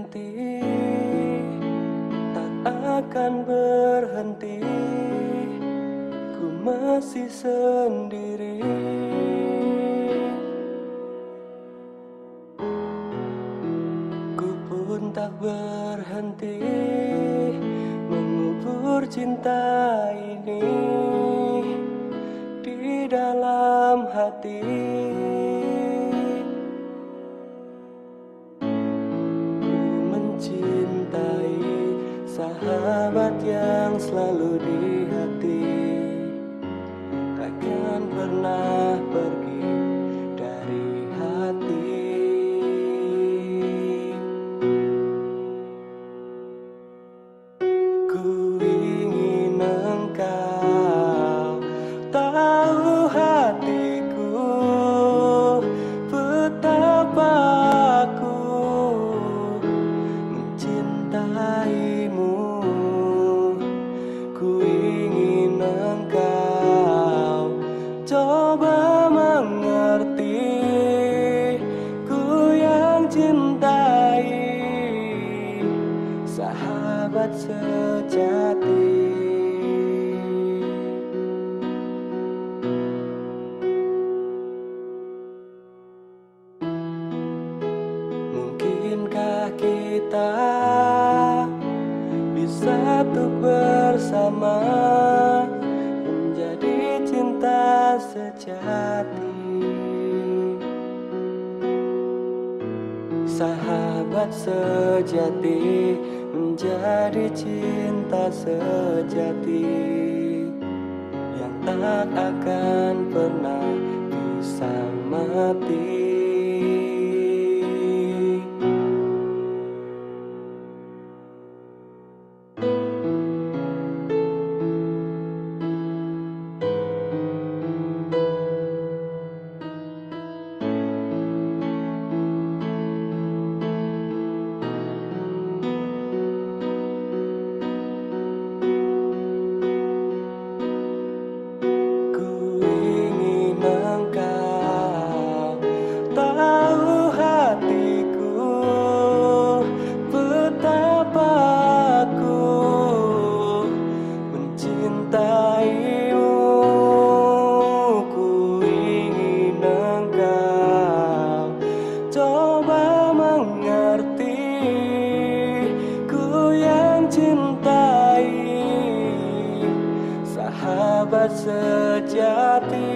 berhenti, tak akan berhenti. Ku masih sendiri. Ku pun tak berhenti mengubur cinta ini di dalam hati. Cintai sahabat yang selalu di hati, takkan pernah pergi dari hati. Ku ingin engkau tahu hatiku, betapa aku mencintaimu. Ku ingin engkau coba mengerti, ku yang cintai sahabat sejati. Mungkinkah kita bisa tuh bersama menjadi cinta sejati, sahabat sejati, menjadi cinta sejati yang tak akan pernah bisa mati. Coba mengerti, ku yang cintai sahabat sejati.